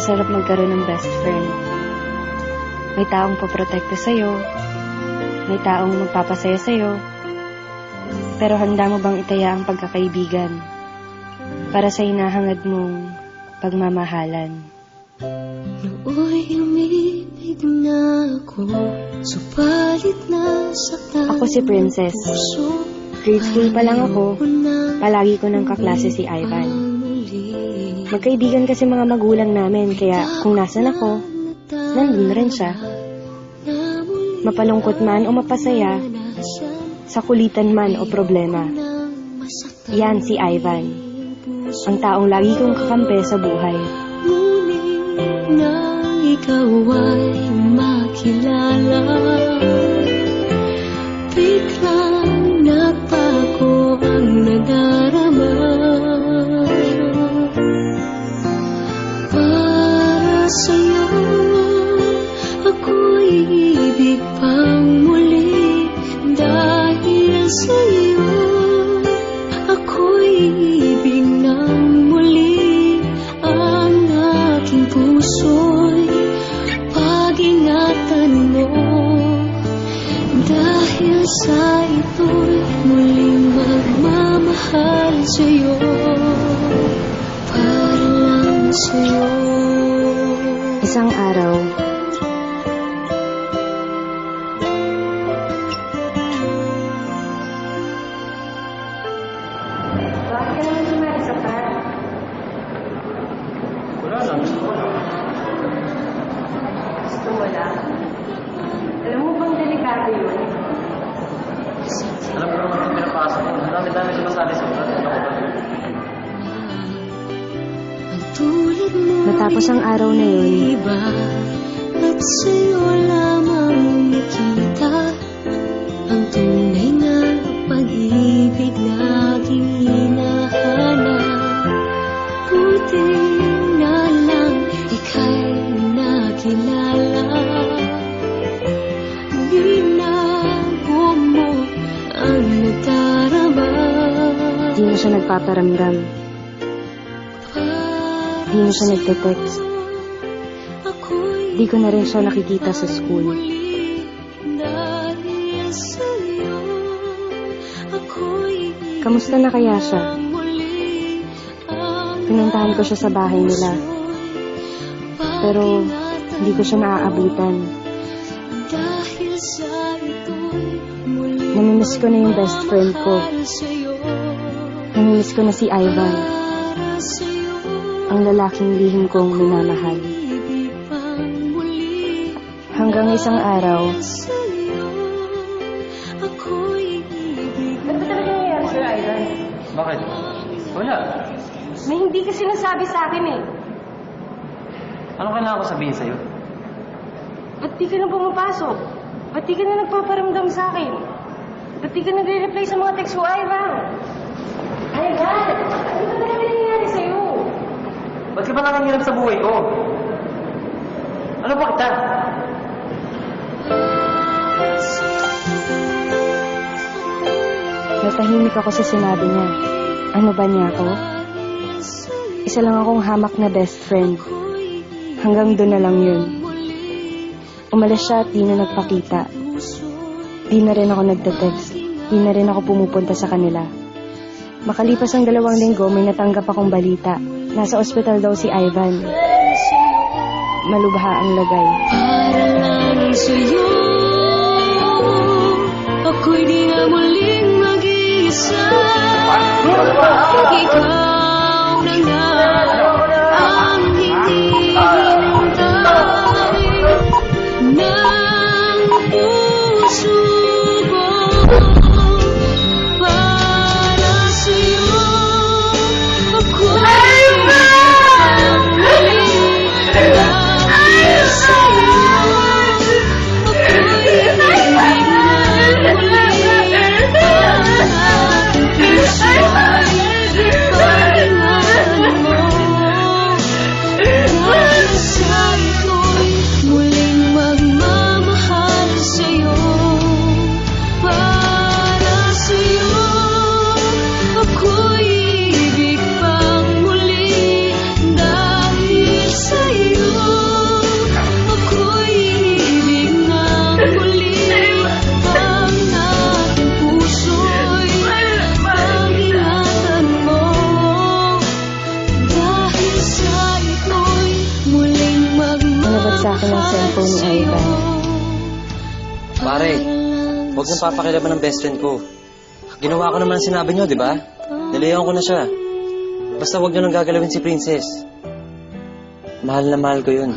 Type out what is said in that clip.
Masarap magkaroon ng best friend. May taong poprotekta sa'yo, may taong magpapasaya sa'yo, pero handa mo bang itaya ang pagkakaibigan para sa hinahangad mong pagmamahalan? Nooy umibig na ako, subalit nasaktan. Ako si Princess. Grade school pa lang ako, palagi ko ng kaklase si Ivan. Magkaibigan kasi mga magulang namin, kaya kung nasan ako, nandun rin siya. Mapalungkot man o mapasaya, sa kulitan man o problema. Yan si Ivan, ang taong lagi kong kakampi sa buhay. Ngunit nang ikaw ay makilala, biglang nagbago ang nadarama. Para sa'yo, ako'y ibig pang muli. Dahil sa'yo, ako'y ibig nang muli. Ang aking puso'y pag-ingatan mo. Dahil sa ito'y muling magmamahal sa'yo, para lang sa'yo. Isang araw, bakit ka naman sumali sa park? Wala lang. Gusto mo lang? Alam mo bang delikado yun? Alam ko naman yung pinapasok ko. Ang dami-dami sumasali sa mga. Natapos ang araw na yun, iba, at sa'yo lamang nakita ang tunay na pag-ibig na aking hinahanap. Buti na lang ika'y nakilala. Binago mo ang nadarama. di na siya nagpaparamdam. Di na siya nagte-text. Di ko na rin siya nakikita sa school. Kamusta na kaya siya? Pinuntahan ko siya sa bahay nila. Pero hindi ko siya naaabutan. Namimiss ko na yung best friend ko. Namimiss ko na si Ivan, ang lalaking lihim kong minamahal. Hanggang isang araw, Ano ba talaga nangyayari, Sir Ivan? Bakit? Wala. May hindi ka sinasabi sa akin eh. Ano kailangan ko sabihin sa'yo? Ba't di ka na pumapasok? Ba't di ka na nagpaparamdam sa akin? Ba't di ka nagre-reply sa mga text ko, Ivan? Ivan! Ano ba talaga nangyayari sa'yo? Ba't ka ba nakangirap sa buhay ko? Ano ba kita? natahimik ako sa sinabi niya. Ano ba niya ako? Isa lang akong hamak na best friend. Hanggang doon na lang yun. Umalis siya at di na nagpakita. Di na rin ako nagte-text. Di na rin ako pumupunta sa kanila. Makalipas ang 2 linggo, may natanggap akong balita. Nasa ospital daw si Ivan. Malubha ang lagay. Para lang sa'yo, ako'y di na muling mag-iisa. Ikaw na nga ang hindi hinintay ng puso ko. Para sa'yo, ako'y nilipat sa akin ng cellphone ni Ivan. Pare, huwag nang papakilaban ng best friend ko. Ginawa ko naman ang sinabi niyo, di ba? Nilayan ko na siya. Basta huwag niyo nang gagalawin si Princess. Mahal na mahal ko yun.